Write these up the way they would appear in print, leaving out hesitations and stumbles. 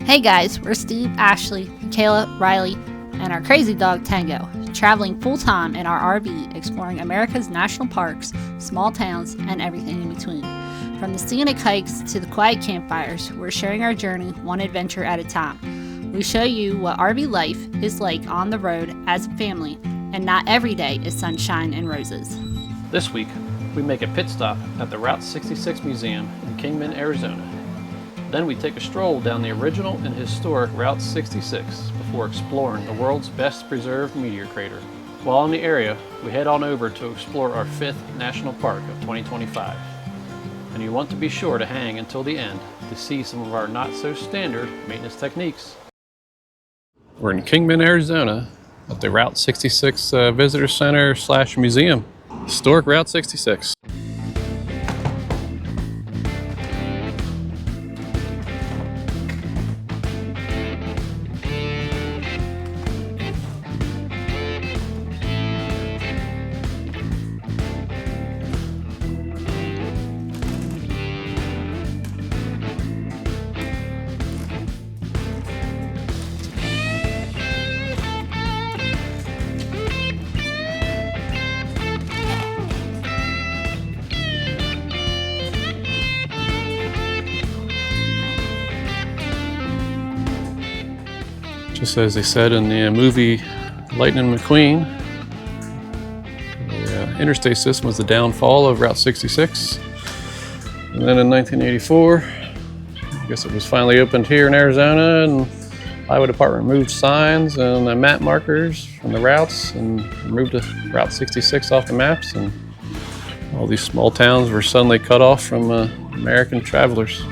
Hey guys, we're Steve, Ashley, Michaela, Riley, and our crazy dog Tango, traveling full-time in our RV, exploring America's national parks, small towns, and everything in between. From the scenic hikes to the quiet campfires, we're sharing our journey one adventure at a time. We show you what RV life is like on the road as a family, and not every day is sunshine and roses. This week, we make a pit stop at the Route 66 Museum in Kingman, Arizona. Then we take a stroll down the original and historic Route 66 before exploring the world's best preserved meteor crater. While in the area, we head on over to explore our 5th National Park of 2025. And you want to be sure to hang until the end to see some of our not-so-standard maintenance techniques. We're in Kingman, Arizona at the Route 66 Visitor Center / Museum. Historic Route 66. Just as they said in the movie Lightning McQueen, the interstate system was the downfall of Route 66. And then in 1984, I guess it was finally opened here in Arizona, and the Highway Department moved signs and map markers from the routes and removed Route 66 off the maps, and all these small towns were suddenly cut off from American travelers.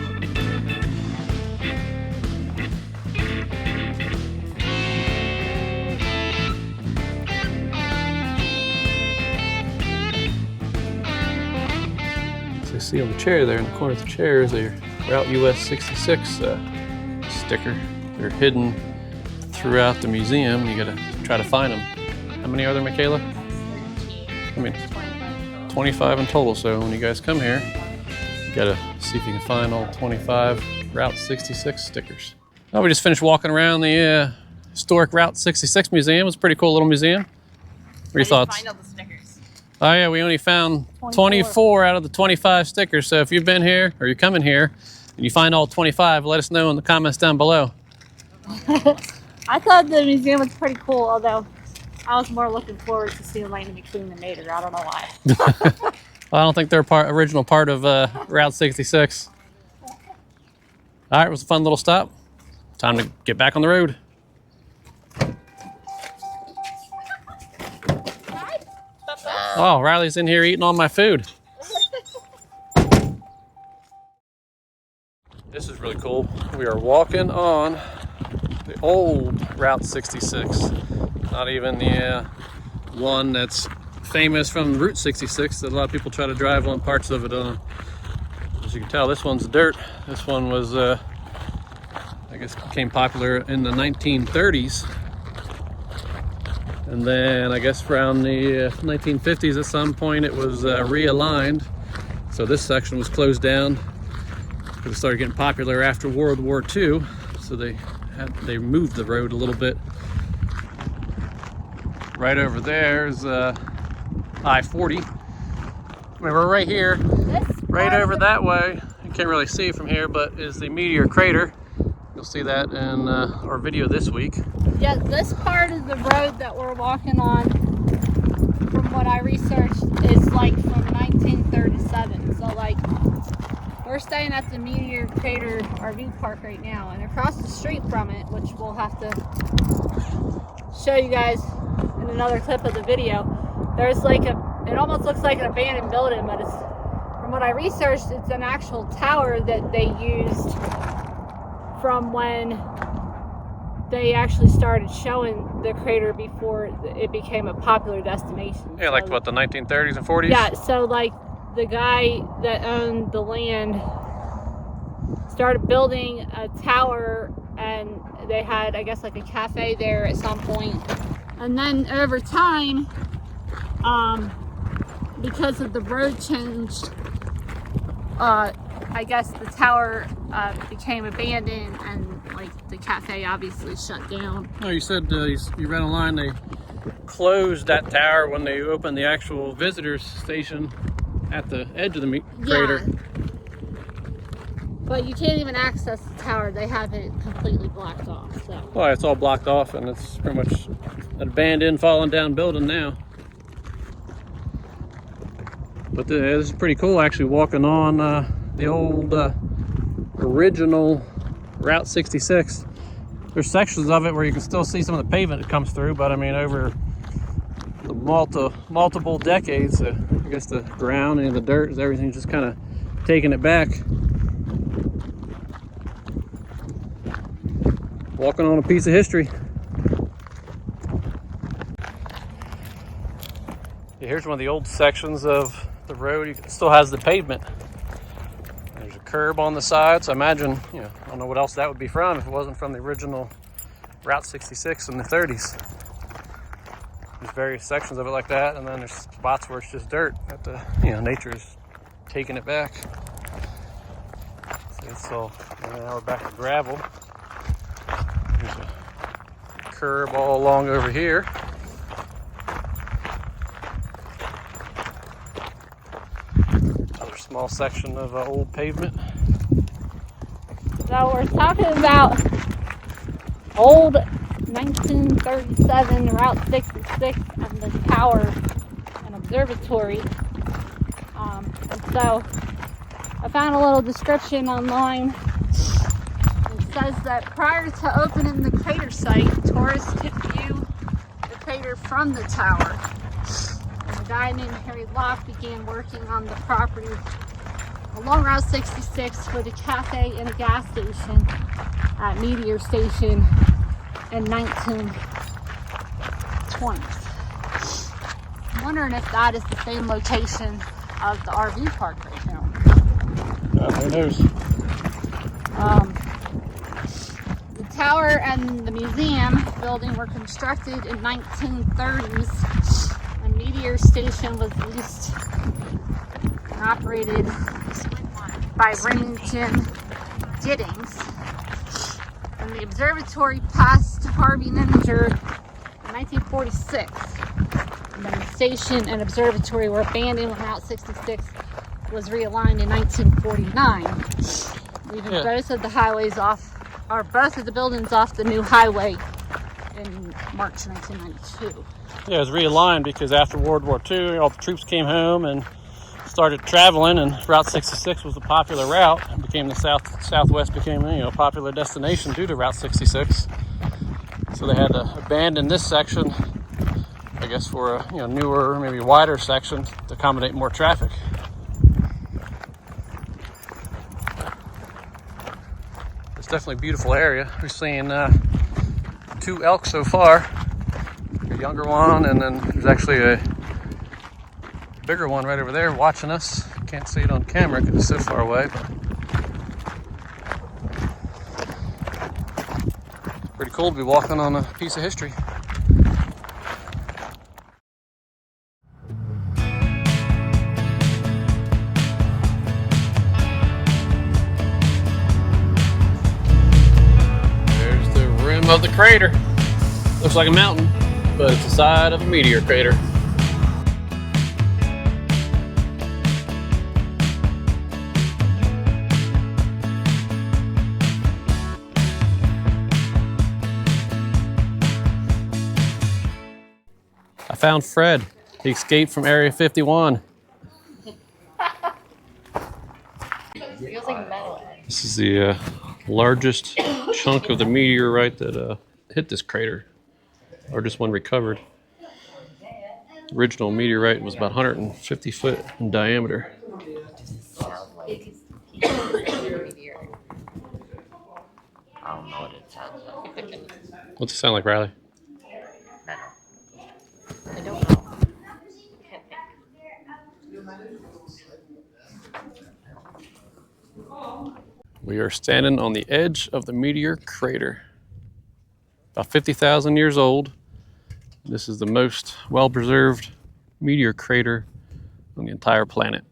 You see on the chair there, in the corner of the chair, is a Route US 66 sticker. They're hidden throughout the museum. You gotta try to find them. How many are there, Michaela? 25 in total. So when you guys come here, you gotta see if you can find all 25 Route 66 stickers. Well, we just finished walking around the historic Route 66 museum. It's a pretty cool little museum. What are your thoughts? Find all the stickers. Oh yeah, we only found 24 out of the 25 stickers. So if you've been here or you're coming here and you find all 25, let us know in the comments down below. I thought the museum was pretty cool, although I was more looking forward to seeing Lightning McQueen than Mater. I don't know why. Well, I don't think they're original part of Route 66. All right, it was a fun little stop. Time to get back on the road. Oh, Riley's in here eating all my food. This is really cool. We are walking on the old Route 66. Not even the one that's famous from Route 66 that a lot of people try to drive on parts of it on. As you can tell, this one's dirt. This one was, I guess, became popular in the 1930s. And then I guess around the 1950s at some point it was realigned. So this section was closed down because it started getting popular after World War II. So they moved the road a little bit. Right over there is I-40. I mean, we're right here, right over that way. You can't really see it from here, but is the Meteor Crater. You'll see that in our video this week. Yeah, this part of the road that we're walking on, from what I researched, is like from 1937. So like, we're staying at the Meteor Crater RV Park right now, and across the street from it, which we'll have to show you guys in another clip of the video, there's like it almost looks like an abandoned building, but it's, from what I researched, it's an actual tower that they used from when they actually started showing the crater before it became a popular destination. Yeah, like what, the 1930s and 40s? Yeah, so like the guy that owned the land started building a tower, and they had, I guess, like a cafe there at some point. And then over time, because of the road changed, I guess the tower became abandoned and like cafe obviously shut down. Oh, you said you read online they closed that tower when they opened the actual visitors station at the edge of the crater. But you can't even access the tower. They have it completely blocked off. So. Well, it's all blocked off, and it's pretty much an abandoned, fallen down building now. But this is pretty cool, actually, walking on the old original Route 66. There's sections of it where you can still see some of the pavement that comes through, but I mean, over the multiple decades, I guess the ground and the dirt, everything's just kind of taking it back. Walking on a piece of history. Yeah, here's one of the old sections of the road. It still has the pavement. There's a curb on the side, so I imagine, I don't know what else that would be from if it wasn't from the original Route 66 in the 30s. There's various sections of it like that, and then there's spots where it's just dirt that nature is taking it back. So now we're back to gravel. There's a curb all along over here. Another small section of old pavement. So we're talking about old 1937 Route 66 and the tower and observatory. And so I found a little description online. It says that prior to opening the crater site, tourists could view the crater from the tower. And a guy named Harry Locke began working on the property along Route 66 with a cafe and a gas station at Meteor Station in 1920s. I'm wondering if that is the same location of the RV park right now. Who knows? The tower and the museum building were constructed in 1930s, and Meteor Station was leased and operated by Remington Giddings. And the observatory passed Harvey Ninger in 1946. And then the station and observatory were abandoned when Route 66 was realigned in 1949, leaving both of the highways off, or both of the buildings off the new highway in March 1992. Yeah, it was realigned because after World War II, all the troops came home and started traveling, and Route 66 was a popular route. It became the Southwest became a popular destination due to Route 66. So they had to abandon this section, I guess, for a newer, maybe wider section to accommodate more traffic. It's definitely a beautiful area. We're seeing 2 elk so far. A younger one, and then there's actually a bigger one right over there watching us. Can't see it on camera because it's so far away, but pretty cool to be walking on a piece of history. There's the rim of the crater. Looks like a mountain, but it's the side of a meteor crater. I found Fred. He escaped from Area 51. Feels like metal. This is the largest chunk of the meteorite that hit this crater. Largest one recovered. The original meteorite was about 150 foot in diameter. I don't know what it sounds like. What's it sound like, Riley? I don't know. We are standing on the edge of the Meteor Crater. About 50,000 years old. This is the most well-preserved meteor crater on the entire planet.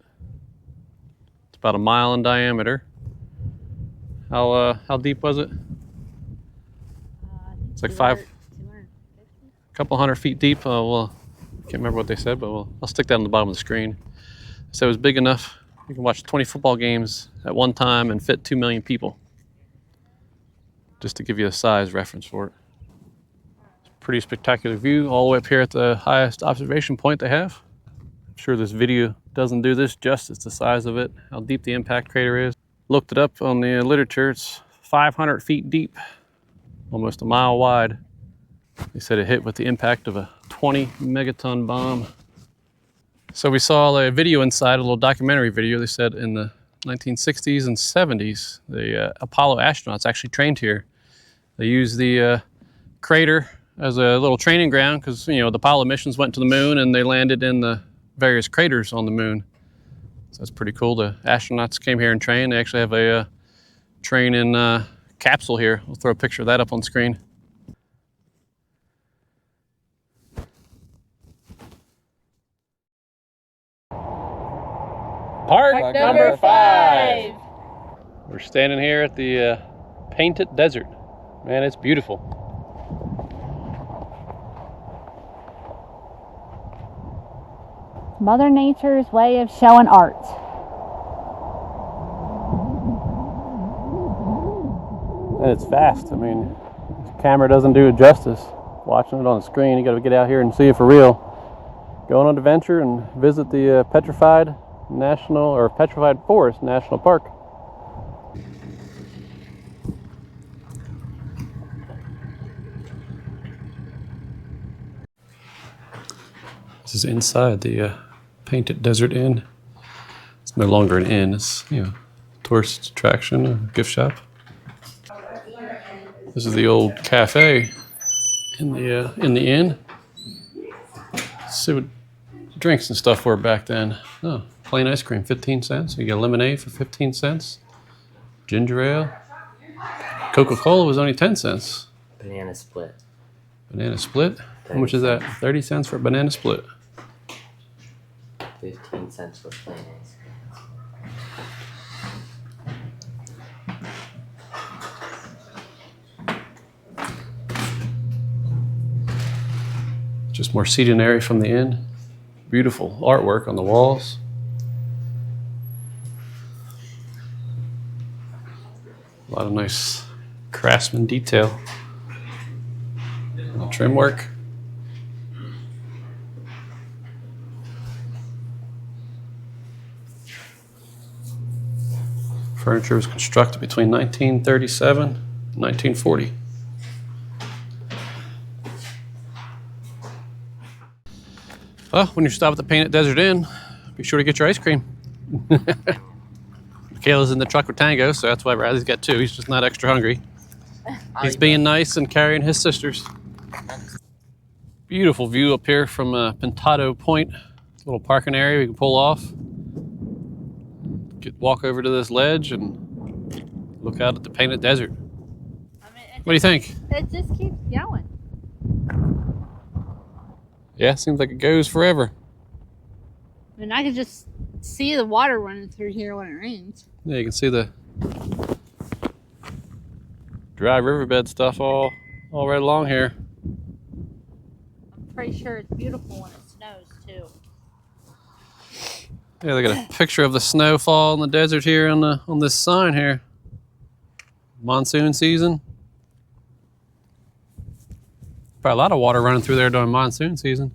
It's about 1 mile in diameter. How deep was it? It's like a couple hundred feet deep. Well, can't remember what they said, but I'll stick that on the bottom of the screen. So it was big enough you can watch 20 football games at one time and fit 2 million people. Just to give you a size reference for it. Pretty spectacular view all the way up here at the highest observation point they have. I'm sure this video doesn't do this justice, the size of it, how deep the impact crater is. Looked it up on the literature, it's 500 feet deep, almost a mile wide. They said it hit with the impact of a 20 megaton bomb. So we saw a video inside, a little documentary video. They said in the 1960s and 70s, the Apollo astronauts actually trained here. They used the crater as a little training ground because, you know, the Apollo missions went to the moon and they landed in the various craters on the moon. So that's pretty cool. The astronauts came here and trained. They actually have a train-in capsule here. We'll throw a picture of that up on screen. Park number 5. We're standing here at the Painted Desert. Man, it's beautiful. Mother Nature's way of showing art. And it's fast. I mean, the camera doesn't do it justice. Watching it on the screen, you got to get out here and see it for real. Go on an adventure and visit the Petrified Forest National Park. This is inside the Painted Desert Inn. It's no longer an inn. It's, you know, tourist attraction, a gift shop. This is the old cafe in the inn. Let's see what drinks and stuff were back then. Oh, plain ice cream, 15 cents. You get lemonade for 15 cents. Ginger ale. Coca-Cola was only 10 cents. Banana split. Banana split? How much is that? 30 cents for a banana split. 15 cents for plain ice cream. Just more seating area from the inn. Beautiful artwork on the walls. A lot of nice craftsman detail. Trim work. Furniture was constructed between 1937 and 1940. Well, when you stop at the Painted Desert Inn, be sure to get your ice cream. Michaela's in the truck with Tango, so that's why Riley's got 2. He's just not extra hungry. He's being nice and carrying his sisters. Beautiful view up here from Pintado Point. Little parking area we can pull off. Walk over to this ledge and look out at the Painted Desert. What do you think? It just keeps going. Yeah, seems like it goes forever. I mean, I could just see the water running through here when it rains. Yeah, you can see the dry riverbed stuff all right along here. I'm pretty sure it's beautiful when it snows too. Yeah, they got a picture of the snowfall in the desert here on this sign here. Monsoon season. Probably a lot of water running through there during monsoon season.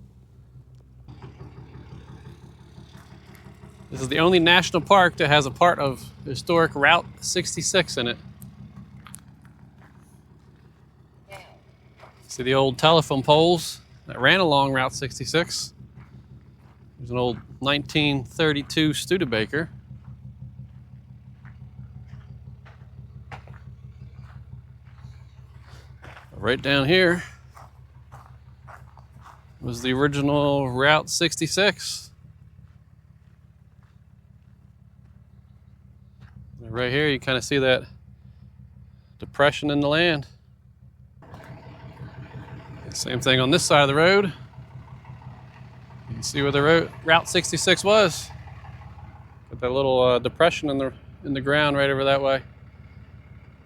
This is the only national park that has a part of historic Route 66 in it. See the old telephone poles that ran along Route 66. There's an old 1932 Studebaker. Right down here was the original Route 66. And right here you kind of see that depression in the land. Same thing on this side of the road. You can see where the Route 66 was. Got that little depression in the ground right over that way.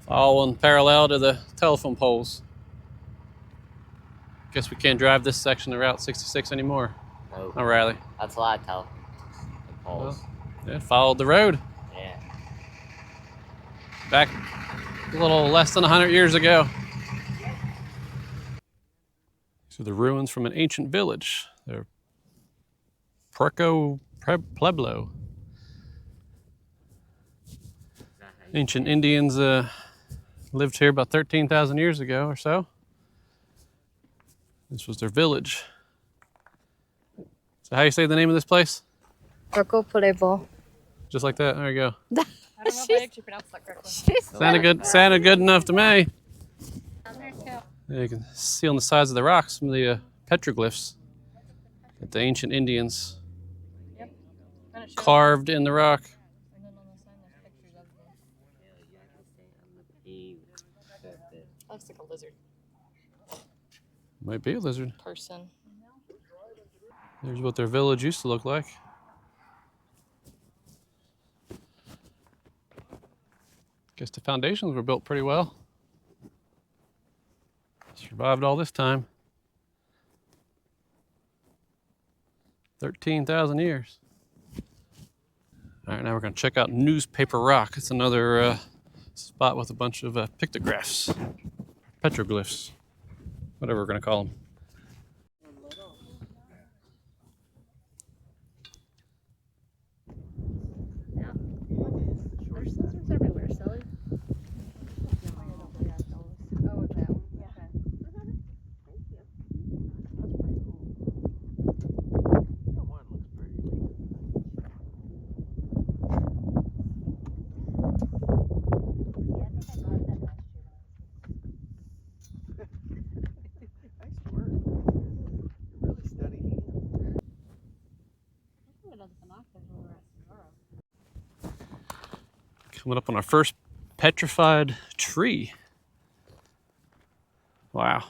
Following parallel to the telephone poles. Guess we can't drive this section of Route 66 anymore. Nope. Oh, Riley. That's what I tell the poles. Well, yeah, followed the road. Yeah. Back a little less than 100 years ago. These are the ruins from an ancient village. They're Pueblo. Ancient Indians lived here about 13,000 years ago or so. This was their village. So how you say the name of this place? Pueblo. Just like that. There you go. I don't know if I actually pronounced that correctly. Sounded good enough to me. Yeah, you can see on the sides of the rocks some of the petroglyphs that the ancient Indians carved in the rock. And then on the sign, there's pictures of them. That looks like a lizard Might be a lizard. person. There's what their village used to look like. Guess the foundations were built pretty well. Survived all this time. 13,000 years. All right, now we're going to check out Newspaper Rock. It's another spot with a bunch of pictographs, petroglyphs, whatever we're going to call them. There's lizards everywhere, silly. Oh, that one. Coming up on our first petrified tree. Wow.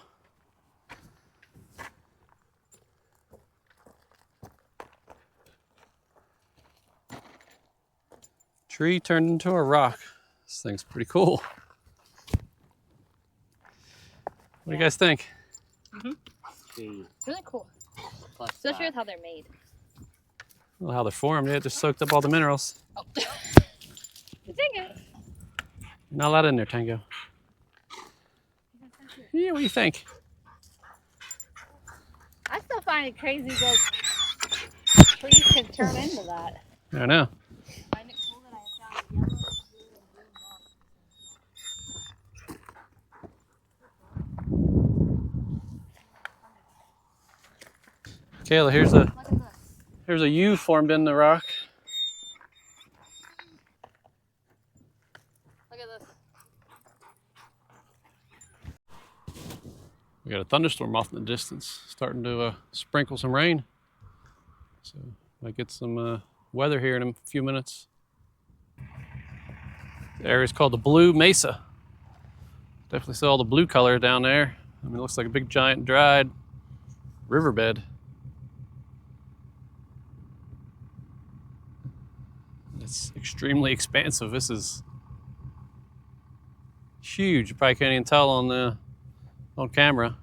Tree turned into a rock. This thing's pretty cool. What do you guys think? Tree Really cool. plus Especially with how they're made. Well, how they're formed, yeah, it just soaked up all the minerals. Oh. Dang it. Not a lot in there, Tango. Yeah, what do you think? I still find it crazy that trees can turn into that. I don't know. Find it cool that I found yellow, blue, and green rocks. Kayla, here's Look at this. a U formed in the rock. Look at this. We got a thunderstorm off in the distance, starting to sprinkle some rain. So might get some weather here in a few minutes. The area is called the Blue Mesa. Definitely see all the blue color down there. I mean, it looks like a big giant dried riverbed. It's extremely expansive. This is huge. You probably can't even tell on camera.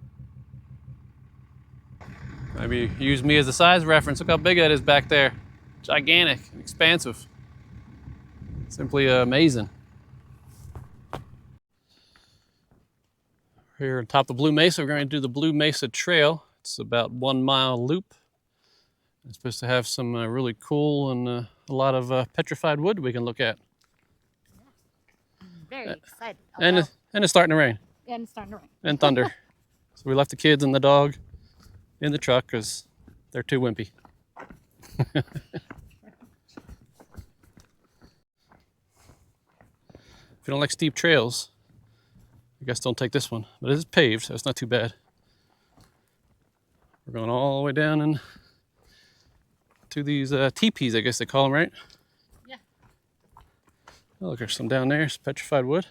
Maybe use me as a size reference. Look how big that is back there. Gigantic, expansive. Simply amazing. Here on top of Blue Mesa, we're going to do the Blue Mesa Trail. It's about 1 mile loop. It's supposed to have some really cool and a lot of petrified wood we can look at. I'm very excited. And it's starting to rain. And it's starting to rain. And thunder. So we left the kids and the dog in the truck because they're too wimpy. If you don't like steep trails, I guess don't take this one. But it is paved, so it's not too bad. We're going all the way down and to these teepees, I guess they call them, right? Yeah. Oh, look, there's some down there. It's petrified wood.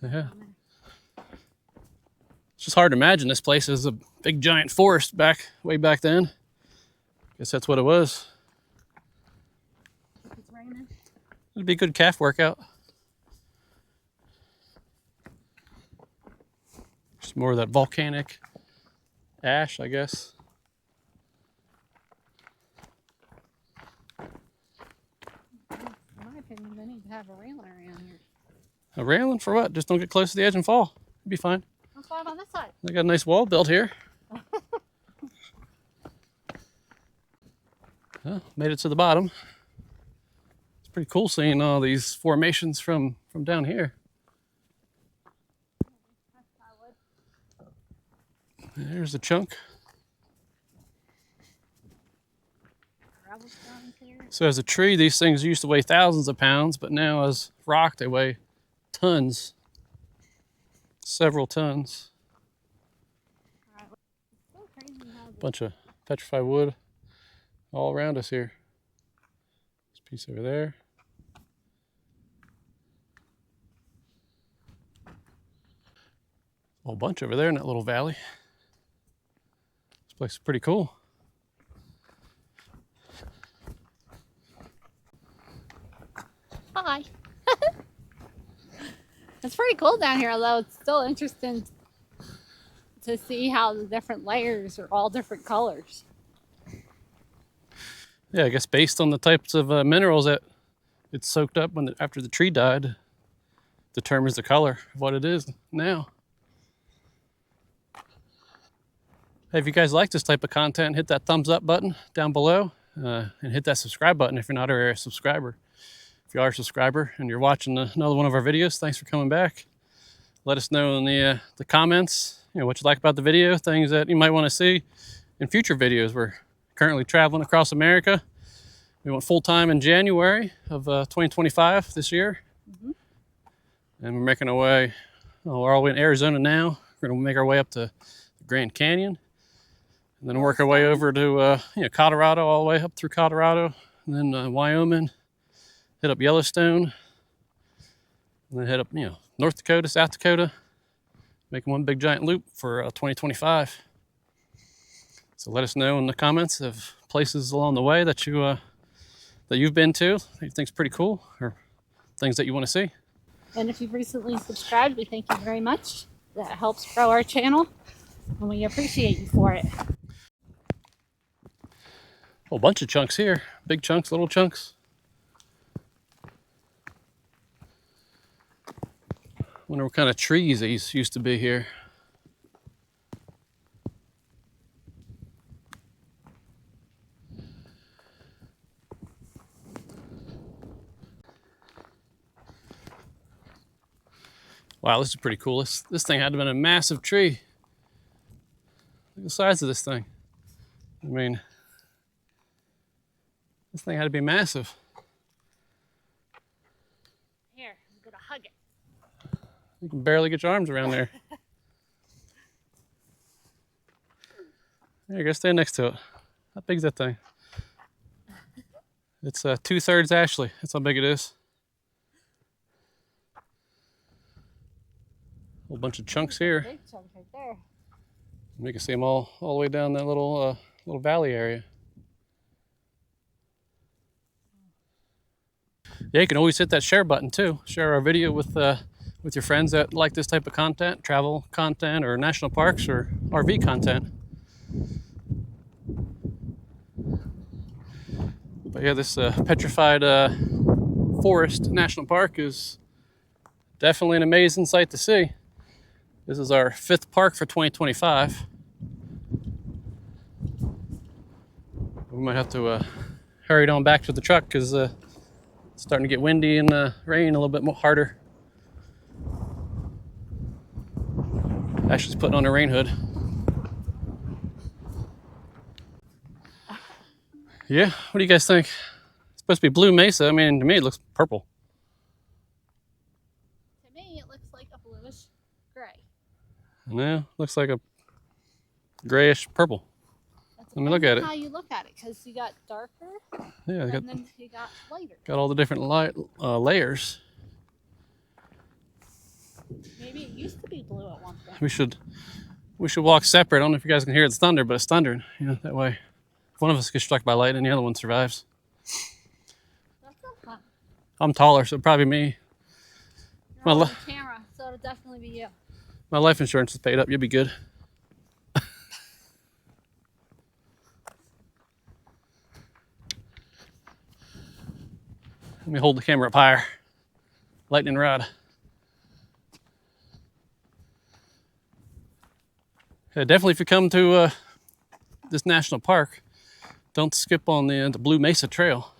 Yeah. It's just hard to imagine this place is a big giant forest way back then. Guess that's what it was. It's raining. It'd be a good calf workout. It's more of that volcanic ash, I guess. In my opinion, they need to have a railing around here. A railing for what? Just don't get close to the edge and fall. You'll be fine. Let's slide on this side. They got a nice wall built here. Well, made it to the bottom. It's pretty cool seeing all these formations from down here. There's the chunk. So as a tree, these things used to weigh thousands of pounds, but now as rock, they weigh tons. Several tons. Bunch of petrified wood all around us here. This piece over there. A whole bunch over there in that little valley. This place is pretty cool. Hi. It's pretty cool down here, although it's still interesting to see how the different layers are all different colors. Yeah, I guess based on the types of minerals that it's soaked up after the tree died, determines the color of what it is now. Hey, if you guys like this type of content, hit that thumbs up button down below and hit that subscribe button if you're not already a subscriber. If you are a subscriber and you're watching another one of our videos, thanks for coming back. Let us know in the comments, what you like about the video, things that you might want to see in future videos. We're currently traveling across America. We went full-time in January of 2025 this year. And we're making our way, we're all the way in Arizona now. We're going to make our way up to the Grand Canyon. And then work our way over to Colorado, all the way up through Colorado. And then Wyoming, hit up Yellowstone. And then head up, North Dakota, South Dakota. Making one big giant loop for 2025. So let us know in the comments of places along the way that you've been to, that you think's pretty cool, or things that you want to see. And if you've recently subscribed, we thank you very much. That helps grow our channel, and we appreciate you for it. A whole bunch of chunks here. Big chunks, little chunks. Wonder what kind of trees these used to be here. Wow, this is pretty cool. This thing had to have been a massive tree. Look at the size of this thing. I mean, this thing had to be massive. Here, I'm gonna hug it. You can barely get your arms around there. There you go, stand next to it. How big's that thing? It's 2/3 Ashley. That's how big it is. A whole bunch of chunks here. Big chunk right there. You can see them all the way down that little valley area. Yeah, you can always hit that share button too. Share our video with your friends that like this type of content, travel content, or national parks, or RV content. But yeah, this Petrified Forest National Park is definitely an amazing sight to see. This is our 5th park for 2025. We might have to hurry on back to the truck because it's starting to get windy and rain a little bit more harder. Ashley's putting on her rain hood. Yeah, what do you guys think? It's supposed to be blue mesa. I mean, to me it looks purple. To me, it looks like a bluish gray. Yeah, looks like a grayish purple. That's Let me look at it. how you look at it, because you got darker, Yeah, and then you got lighter. got all the different layers. Maybe it used to be blue at one point. We should walk separate. I don't know if you guys can hear it's thunder, but it's thundering. That way, if one of us gets struck by lightning, the other one survives. That's so fun. I'm taller, so probably me. You're on the camera, so it'll definitely be you. My life insurance is paid up. You'll be good. Let me hold the camera up higher. Lightning rod. Yeah, definitely if you come to this national park, don't skip on the Blue Mesa Trail.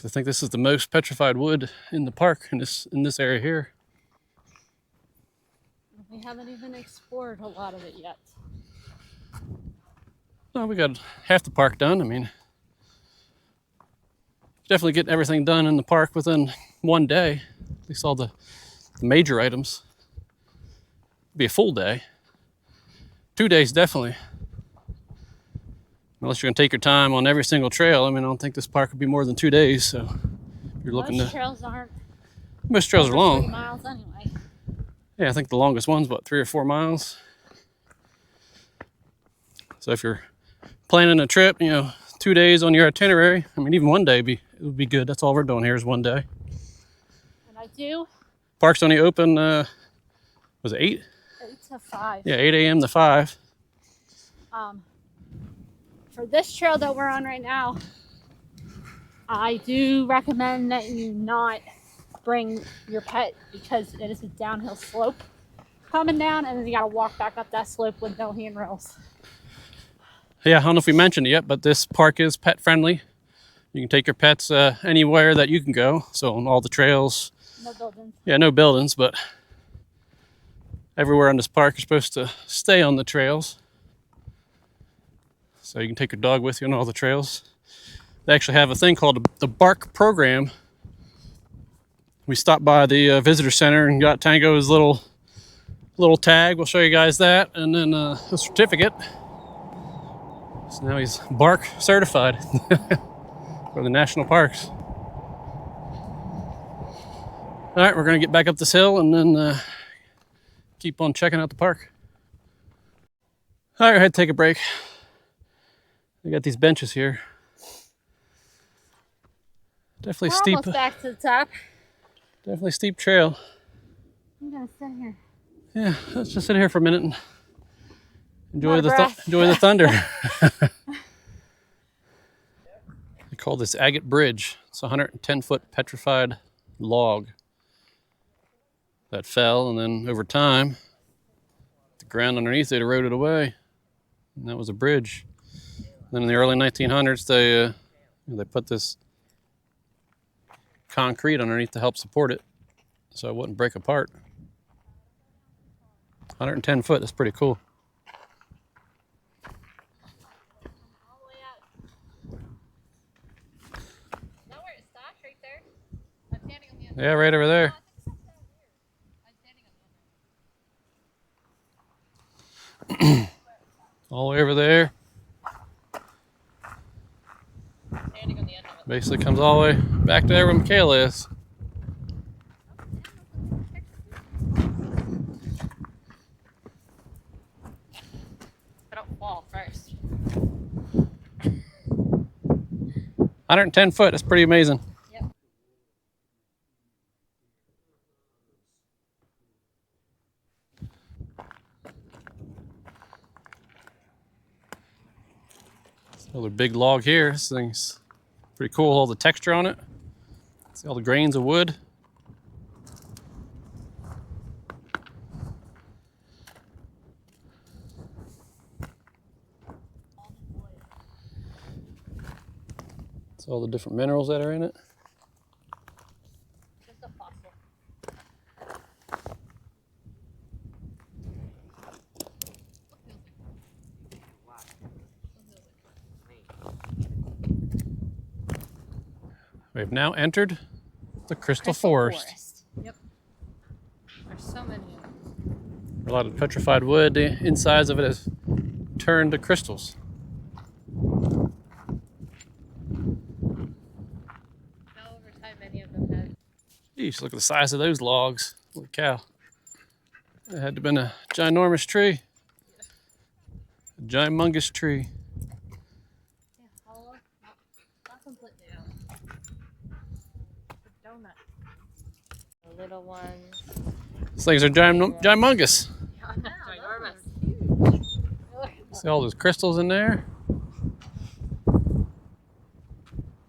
I think this is the most petrified wood in the park in this area here. We haven't even explored a lot of it yet. Well, we got half the park done. I mean, definitely get everything done in the park within one day. At least all the major items. Be a full day. 2 days definitely. Unless you're gonna take your time on every single trail. I mean, I don't think this park would be more than 2 days. So if you're looking Most trails aren't. Most trails are long. 3 miles anyway. Yeah, I think the longest one's what, 3 or 4 miles. So if you're planning a trip, 2 days on your itinerary. I mean, even 1 day it would be good. That's all we're doing here is 1 day. And I do. Park's only open. Was it 8? 8 to 5. Yeah, 8 a.m. to 5. For this trail that we're on right now, I do recommend that you not bring your pet because it is a downhill slope coming down, and then you got to walk back up that slope with no handrails. Yeah, I don't know if we mentioned it yet, but this park is pet friendly. You can take your pets anywhere that you can go. So on all the trails. No buildings. Yeah, no buildings, but everywhere on this park you're supposed to stay on the trails. So you can take your dog with you on all the trails. They actually have a thing called the Bark program. We stopped by the visitor center and got Tango his little tag. We'll show you guys that, and then a certificate. So now he's Bark certified for the national parks. All right, we're gonna get back up this hill and then keep on checking out the park. All right, I had to take a break. We got these benches here. Definitely We're steep. almost back to the top. Definitely steep trail. I'm gonna sit here. Yeah, let's just sit here for a minute and enjoy Not a breath. enjoy the thunder. They call this agate bridge. It's a 110-foot petrified log that fell, and then over time, the ground underneath it eroded away, and that was a bridge. Then in the early 1900s, they put this concrete underneath to help support it, so it wouldn't break apart. 110 foot. That's pretty cool. Yeah, right over there. All the way over there. Basically comes all the way back to where Michaela is. I don't fall first. 110 foot. That's pretty amazing. Yep. Another big log here. This thing's pretty cool. All the texture on it. See all the grains of wood. It's all the different minerals that are in it. Just a fossil. We've now entered the Crystal Forest. Yep. There's so many of them. A lot of petrified wood. The insides of it has turned to crystals. Now over time, many of them have. Jeez, look at the size of those logs. Holy cow. It had to have been a ginormous tree. A ginormous tree. Yeah, hollow. Not completely out. Donut. little ones. These things are humongous. Ginormous. See all those crystals in there?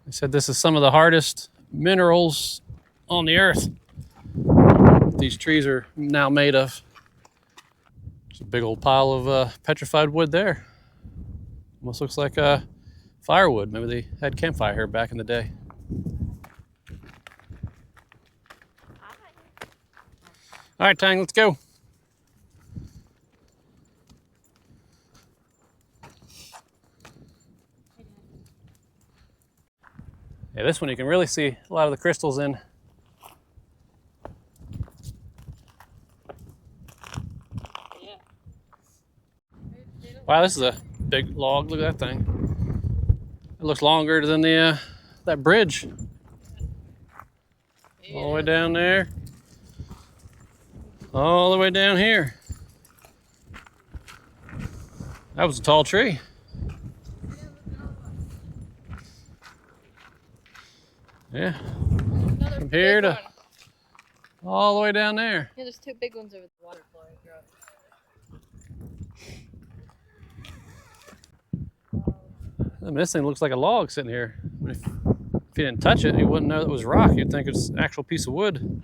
They said this is some of the hardest minerals on the earth. These trees are now made of. There's a big old pile of petrified wood there. Almost looks like firewood. Maybe they had campfire here back in the day. All right, Tang, let's go. Yeah, this one you can really see a lot of the crystals in. Yeah. Wow, this is a big log. Look at that thing. It looks longer than the that bridge. All the way down there. All the way down here. That was a tall tree. Yeah. Another From here big to all the way down there. Yeah, there's two big ones over the water flowing through it. I mean, this thing looks like a log sitting here. I mean, if you didn't touch it, you wouldn't know it was rock. You'd think it's an actual piece of wood.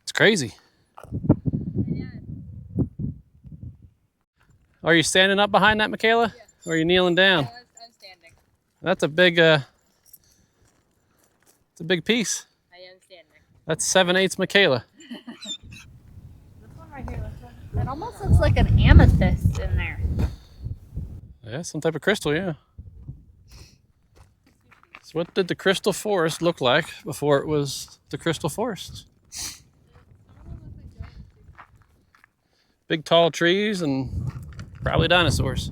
It's crazy. Are you standing up behind that, Michaela? Yeah. Or are you kneeling down? I'm standing. That's a big, it's a big piece. I am standing. That's 7/8 Michaela. This one right here, it almost looks like an amethyst in there. Yeah, some type of crystal, yeah. So what did the crystal forest look like before it was the crystal forest? Big tall trees and probably dinosaurs.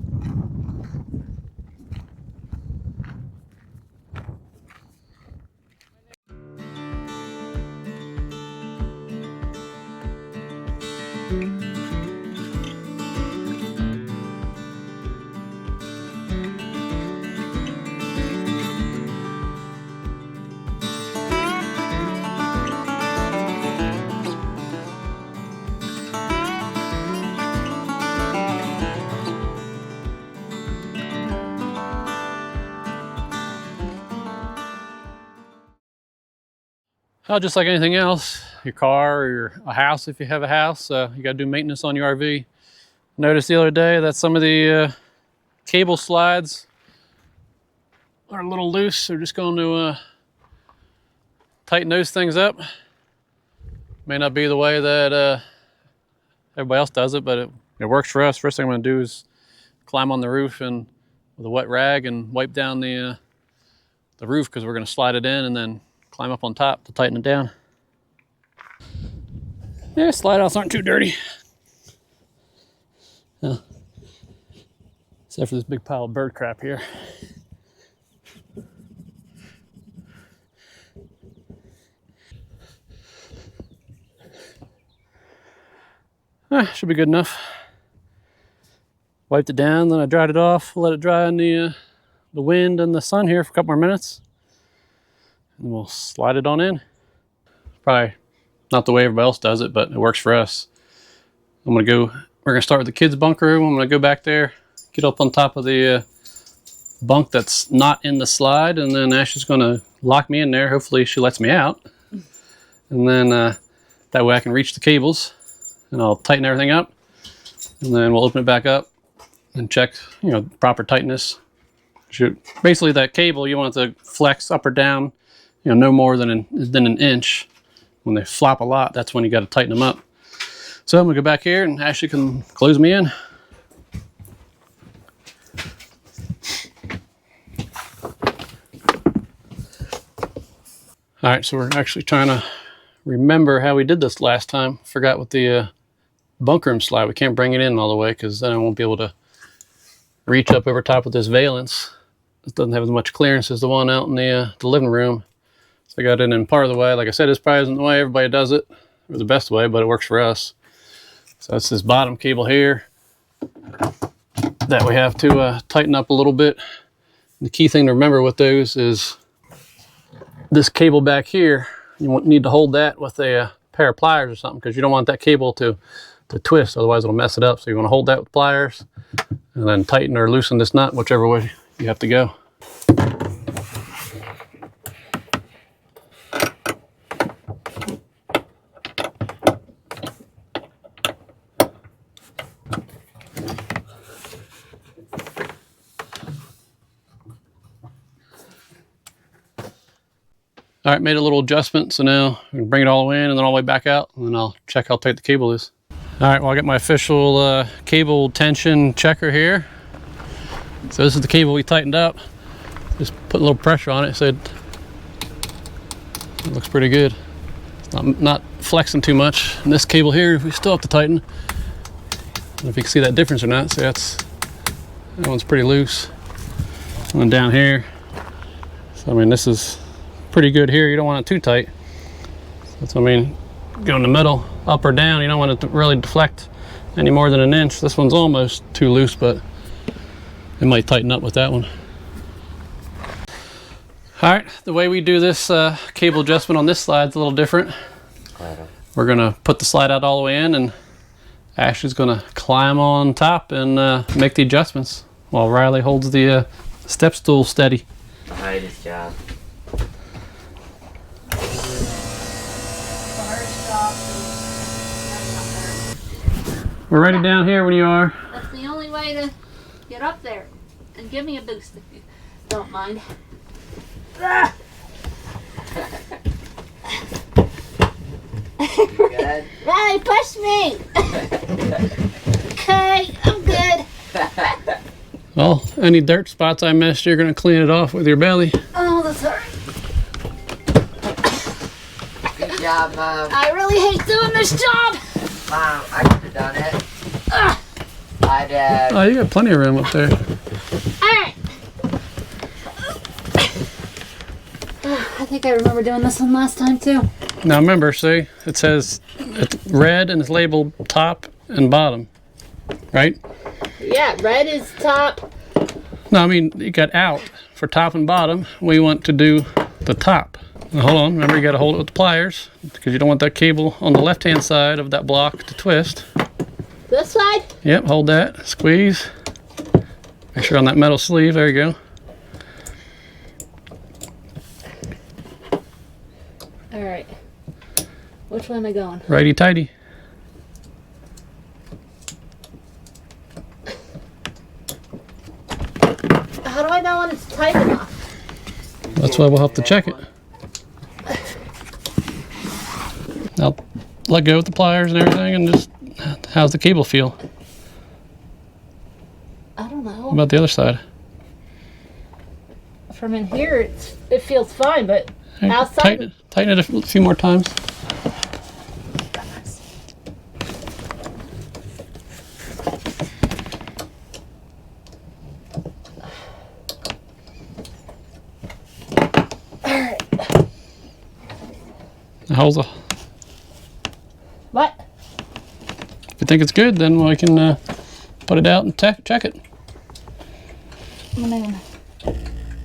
Oh, just like anything else, your car or a house, if you have a house, you got to do maintenance on your RV. Noticed the other day that some of the cable slides are a little loose. They're just going to tighten those things up. May not be the way that everybody else does it, but it works for us. First thing I'm going to do is climb on the roof and with a wet rag and wipe down the roof, because we're going to slide it in and then climb up on top to tighten it down. Yeah, slide outs aren't too dirty. Except for this big pile of bird crap here. Should be good enough. Wiped it down, then I dried it off, let it dry in the wind and the sun here for a couple more minutes. And we'll slide it on in. Probably not the way everybody else does it, but it works for us. We're gonna start with the kids' bunk room. I'm gonna go back there, get up on top of the bunk that's not in the slide, and then Ash is gonna lock me in there. Hopefully she lets me out. And then that way I can reach the cables, and I'll tighten everything up. And then we'll open it back up and check, proper tightness. Basically that cable, you want it to flex up or down, no more than an inch. When they flop a lot, that's when you got to tighten them up. So I'm gonna go back here and Ashley can close me in. All right, so we're actually trying to remember how we did this last time. Forgot with the bunk room slide. We can't bring it in all the way because then I won't be able to reach up over top of this valance. It doesn't have as much clearance as the one out in the living room. So I got it in part of the way. Like I said, this probably isn't the way everybody does it, or the best way, but it works for us. So that's this bottom cable here that we have to tighten up a little bit. The key thing to remember with those is this cable back here You need to hold that with a pair of pliers or something because you don't want that cable to twist, otherwise it'll mess it up. So you want to hold that with pliers and then tighten or loosen this nut, whichever way you have to go. All right, made a little adjustment, so now we can bring it all the way in and then all the way back out, and then I'll check how tight the cable is. All right, well, I got my official cable tension checker here. So this is the cable we tightened up. Just put a little pressure on it, so it looks pretty good. It's not flexing too much. And this cable here, we still have to tighten. I don't know if you can see that difference or not. So that one's pretty loose. And then down here, so I mean, this is pretty good here. You don't want it too tight. That's what I mean. Go in the middle, up or down. You don't want it to really deflect any more than an inch. This one's almost too loose, but it might tighten up with that one. All right, the way we do this cable adjustment on this slide is a little different. We're gonna put the slide out all the way in, and Ashley's gonna climb on top and make the adjustments while Riley holds the step stool steady. Hardest job. We're ready down here when you are. That's the only way to get up there. And give me a boost if you don't mind. Ah! Good? Riley, push me! Okay, I'm good. Well, any dirt spots I missed, you're gonna clean it off with your belly. Oh, that's alright. Good job, Mom. I really hate doing this job. Mom, I could have done it. I did. Oh, you got plenty of room up there. Alright. I think I remember doing this one last time too. Now remember, see, it says it's red and it's labeled top and bottom, right? Yeah, red is top. No, I mean, you got out for top and bottom. We want to do the top. Now, hold on, remember you got to hold it with the pliers because you don't want that cable on the left-hand side of that block to twist. This side? Yep, hold that, squeeze. Make sure on that metal sleeve, there you go. Alright. Which way am I going? Righty-tighty. How do I know when it's tight enough? That's why we'll have to check it. Now, let go with the pliers and everything, and just, how's the cable feel? I don't know. What about the other side? From in here, it feels fine, but outside... Tighten it a few more times. How's the... What? If you think it's good, then we can put it out and check it.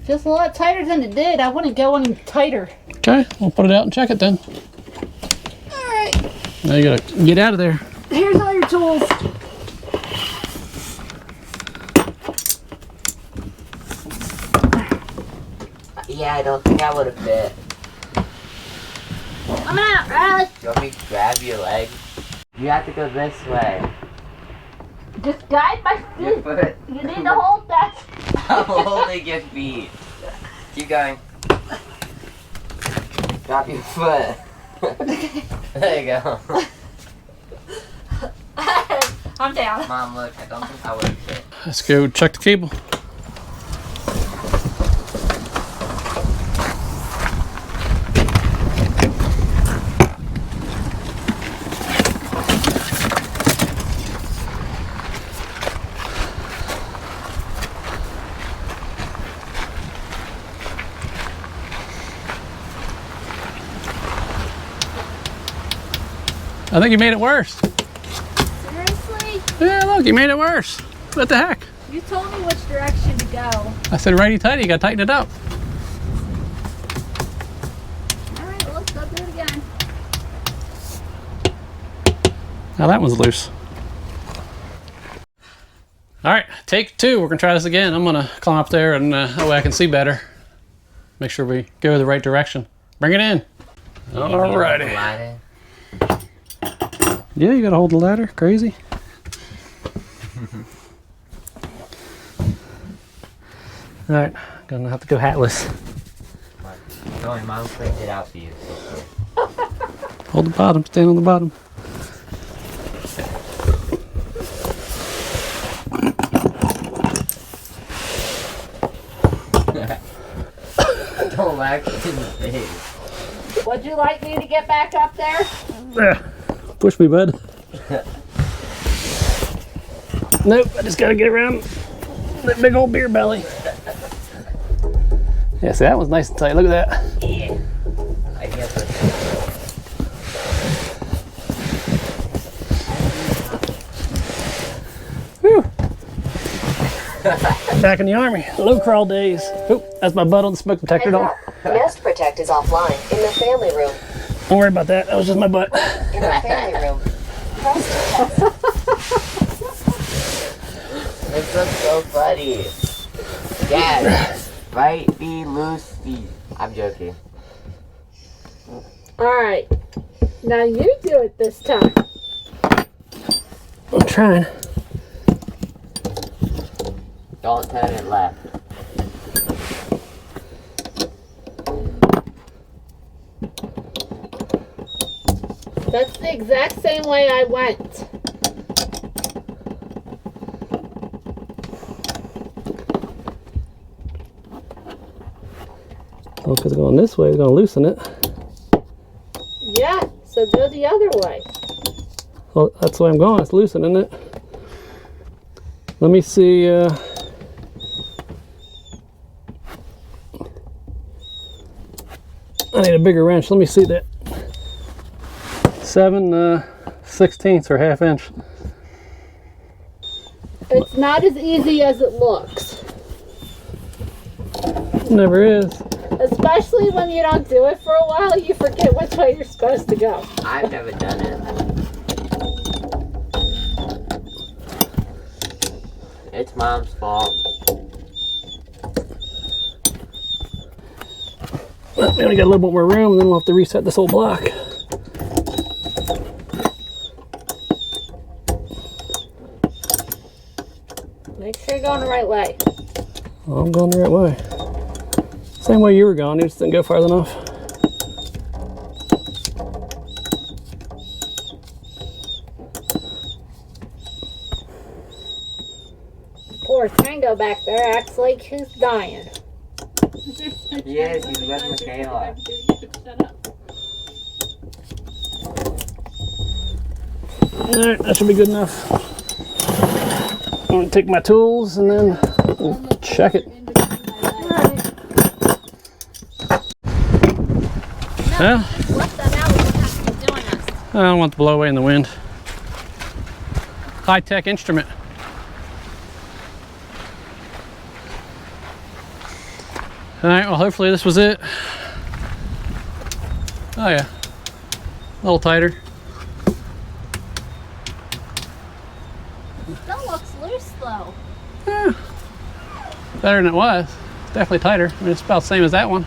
Feels a lot tighter than it did. I wouldn't go any tighter. Okay, we'll put it out and check it then. Alright. Now you gotta get out of there. Here's all your tools. Yeah, I don't think I would have fit. Come out, Riley. You want me to grab your leg? You have to go this way. Just guide my Your feet. foot. You need to hold that. I'm holding your feet. Keep going. Drop your foot. There you go. I'm down. Mom, look, I don't think I would have fit. Let's go check the cable. I think you made it worse. Seriously? Yeah, look, you made it worse. What the heck? You told me which direction to go. I said righty-tighty, you gotta tighten it up. Alright, well, let's go do it Now that one's loose. All right, take 2. We're gonna try this again. I'm gonna climb up there and that way I can see better. Make sure we go the right direction. Bring it in. Alrighty. Yeah, you gotta hold the ladder. Crazy. All right, gonna have to go hatless. No, my mom printed it out for you. Hold the bottom. Stand on the bottom. Don't laugh in the face. Would you like me to get back up there? Yeah. Push me, bud. Nope, I just gotta get around that big old beer belly. Yeah, see, that one's nice and tight. Look at that. Yeah. I guess that's Whew. Back in the Army. Low crawl days. Oop, that's my butt on the smoke detector. Don't Nest Protect is offline in the family room. worry about that. That was just my butt. In the family room. Press to test. This looks so funny. Yes. Fight me, Lucy. I'm joking. Alright. Now you do it this time. I'm trying. Don't turn it left. That's the exact same way I went. Oh, because going this way, it's going to loosen it. Yeah, so go the other way. Well, that's the way I'm going. It's loosening it. Let me see. I need a bigger wrench. Let me see that. 7/16 or ½ inch. It's not as easy as it looks. Never is. Especially when you don't do it for a while, you forget which way you're supposed to go. I've never done it. It's Mom's fault. Well, we only got a little bit more room, and then we'll have to reset this whole block. Make sure you're going the right way. Well, I'm going the right way. Same way you were going, you just didn't go far enough. Poor Tango back there acts like he's dying. Yes, he's with Michaela. Alright, that should be good enough. I'm going to take my tools and then we'll check it. Well, Left that out, we'll have to keep doing this. I don't want to blow away in the wind. High-tech instrument. Alright, well hopefully this was it. Oh yeah, a little tighter. Still looks loose though. Yeah, better than it was. It's definitely tighter. I mean, it's about the same as that one.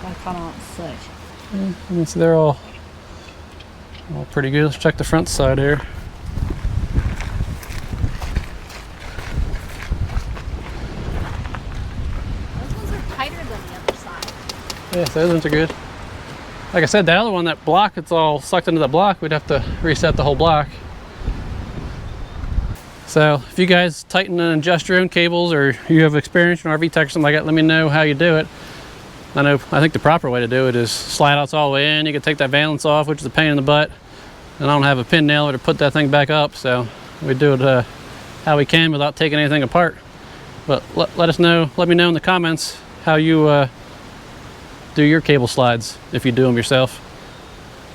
I kind of want to switch. Yeah, I mean, so they're all pretty good. Let's check the front side here. Those ones are tighter than the other side. Yeah, so those ones are good. Like I said, the other one, that block, it's all sucked into the block. We'd have to reset the whole block. So if you guys tighten and adjust your own cables, or you have experience in RV tech or something like that, let me know how you do it. I think the proper way to do it is slide outs all the way in. You can take that valance off, which is a pain in the butt. And I don't have a pin nailer to put that thing back up, so we do it how we can without taking anything apart. But let us know, let me know in the comments how you do your cable slides, if you do them yourself.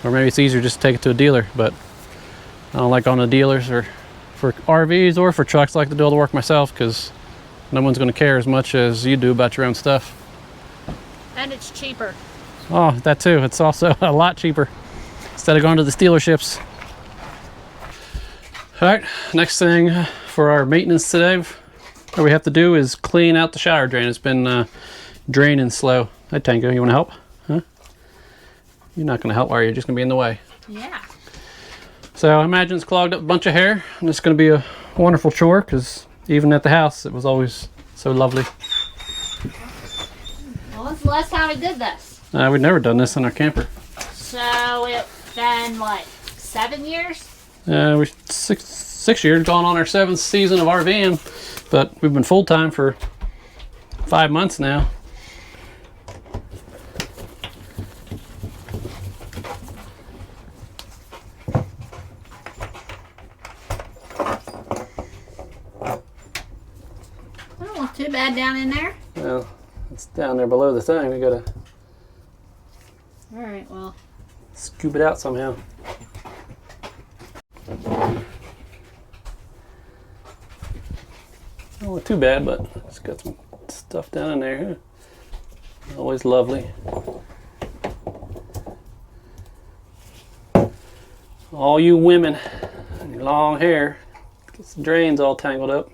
Or maybe it's easier just to take it to a dealer, but I don't like going to dealers or for RVs or for trucks. I like to do all the work myself because no one's going to care as much as you do about your own stuff. And it's cheaper. Oh, that too. It's also a lot cheaper instead of going to the dealerships. All right, next thing for our maintenance today, what we have to do is clean out the shower drain. It's been draining slow. Hey, Tango, you want to help? Huh? You're not going to help, are you? You're just going to be in the way. Yeah. So I imagine it's clogged up a bunch of hair, and it's going to be a wonderful chore because even at the house, it was always so lovely. Well, when's the last time we did this? We've never done this in our camper. So it's been, what, 7 years? We're six years, going on our 7th season of RVing, but we've been full-time for 5 months now. Don't look too bad down in there. Well, it's down there below the thing. We gotta Alright, well. scoop it out somehow. Not look too bad, but it's got some stuff down in there. Always lovely. All you women and your long hair, gets the drains all tangled up.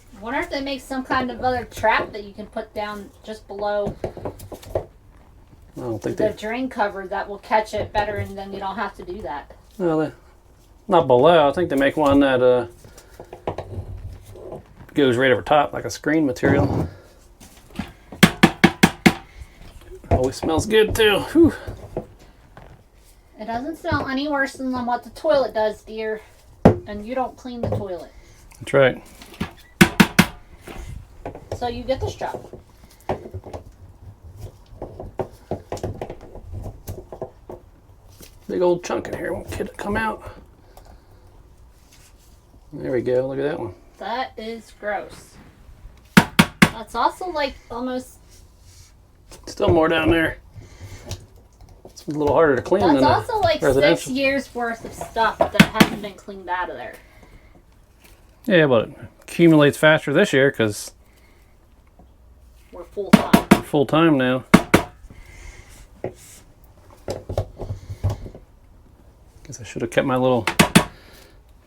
I wonder if they make some kind of other trap that you can put down just below I don't think the they. drain cover that will catch it better, and then you don't have to do that. Well, not below. I think they make one that goes right over top, like a screen material. Always smells good too. Whew. It doesn't smell any worse than what the toilet does, dear. And you don't clean the toilet. That's right. So you get this job. Big old chunk in here. Won't come out. There we go. Look at that one. That is gross. That's also like almost... Still more down there. It's a little harder to clean That's than also like 6 residential. years worth of stuff that hasn't been cleaned out of there. Yeah, but it accumulates faster this year because We're full time. we're full time now. Guess I should have kept my little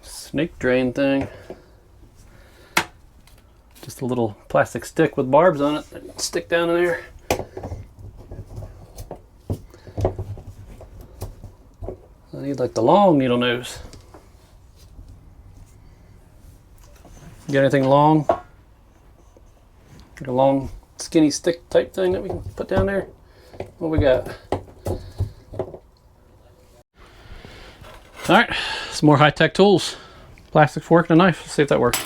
snake drain thing. Just a little plastic stick with barbs on it that stick down in there. I need like the long needle nose. You got anything long? Like a long skinny stick type thing that we can put down there? What we got? Alright, some more high-tech tools. Plastic fork and a knife. Let's see if that works.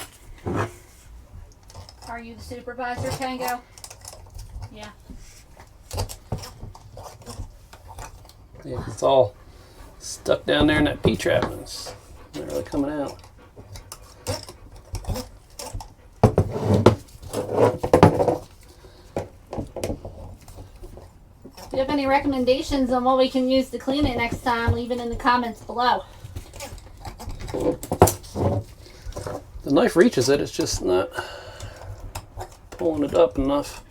Are you the supervisor, Tango? Yeah. Yeah, it's all stuck down there in that P-trap and it's not really coming out. If you have any recommendations on what we can use to clean it next time, leave it in the comments below. The knife reaches it, it's just not pulling it up enough.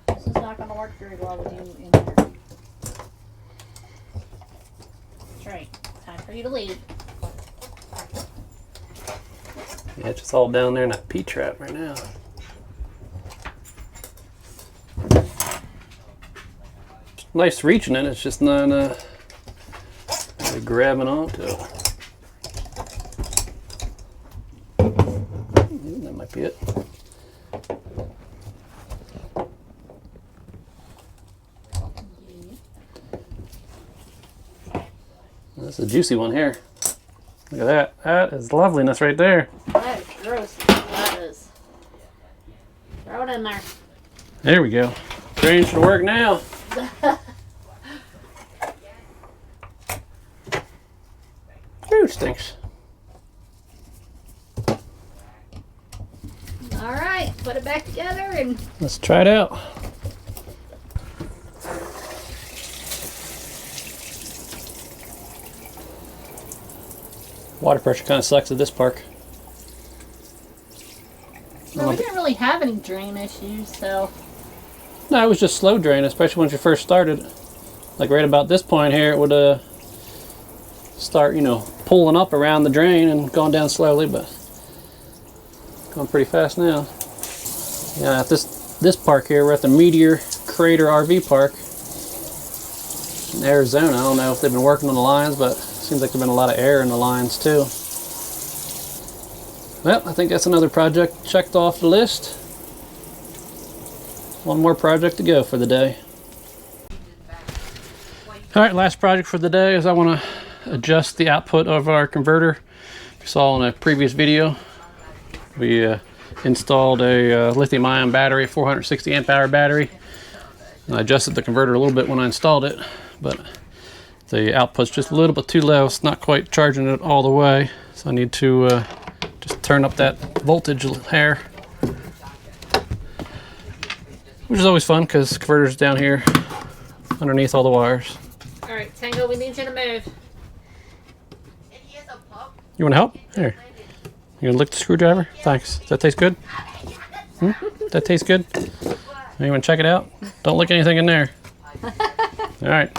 This is not going to work very well with you in here. That's right. Time for you to leave. Yeah, it's just all down there in that P-trap right now. Nice reaching it, it's just not really grabbing onto it. That might be it. That's a juicy one here. Look at that. That is loveliness right there. That is gross. That is. Throw it in there. There we go. Drain should work now. Ooh, stinks. All right, put it back together and let's try it out. Water pressure kind of sucks at this park. well, we didn't really have any drain issues, so No, it was just slow drain, especially when you first started. Like right about this point here, it would start, you know, pulling up around the drain and going down slowly, but going pretty fast now. Yeah, at this park here, we're at the Meteor Crater RV Park in Arizona. I don't know if they've been working on the lines, but it seems like there's been a lot of air in the lines too. Well, I think that's another project checked off the list. One more project to go for the day. All right, last project for the day is I want to adjust the output of our converter. You saw in a previous video, we installed a lithium-ion battery, 460 amp hour battery. And I adjusted the converter a little bit when I installed it, but the output's just a little bit too low. It's not quite charging it all the way, so I need to just turn up that voltage a hair, which is always fun because the converter's down here underneath all the wires. all right, Tango, we need you to move. You want to help? Here. You gonna lick the screwdriver? Thanks. Does that taste good? That tastes good? You want to check it out? Don't lick anything in there. All right.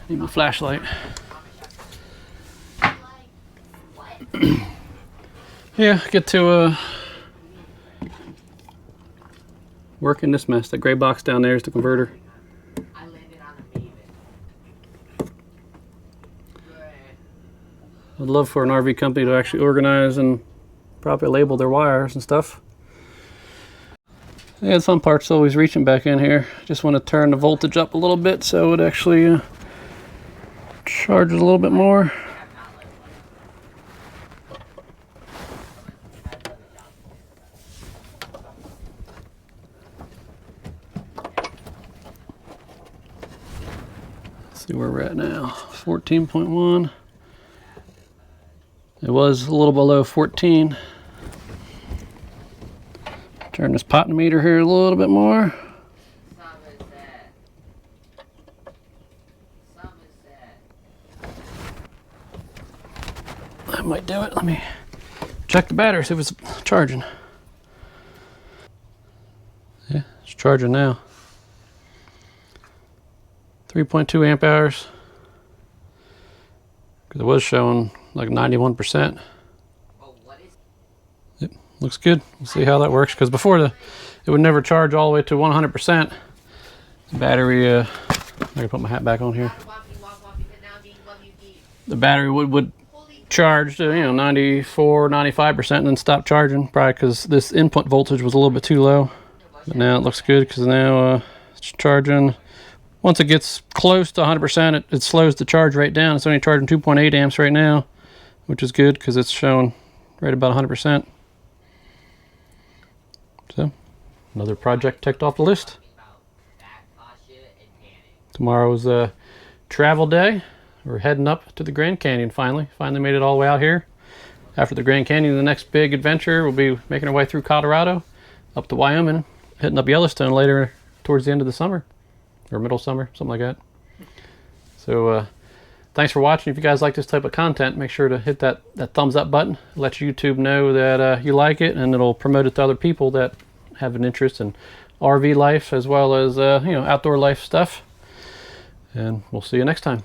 Need my flashlight. Yeah, get to work in this mess. That gray box down there is the converter. I'd love for an RV company to actually organize and properly label their wires and stuff. Yeah, some parts always reaching back in here. Just want to turn the voltage up a little bit so it actually charges a little bit more. Let's see where we're at now. 14.1. It was a little below 14. Turn this potentiometer here a little bit more. That might do it. Let me check the battery, see if it's charging. Yeah, it's charging now. 3.2 amp hours. Because it was showing like 91%. Yep, looks good. We'll see how that works. Because before it would never charge all the way to 100%. The battery, I can put my hat back on here. The battery would charge to, you know, 94, 95% and then stop charging. Probably because this input voltage was a little bit too low. But now it looks good because now it's charging. Once it gets close to 100%, it slows the charge rate down. It's only charging 2.8 amps right now, which is good because it's showing right about 100%. So, another project checked off the list. Tomorrow's travel day. We're heading up to the Grand Canyon finally. Finally made it all the way out here. After the Grand Canyon, the next big adventure, we'll be making our way through Colorado, up to Wyoming, hitting up Yellowstone later towards the end of the summer. Or middle summer, something like that. So thanks for watching. If you guys like this type of content, make sure to hit that thumbs up button. It lets YouTube know that you like it, and it'll promote it to other people that have an interest in RV life as well as you know, outdoor life stuff. And we'll see you next time.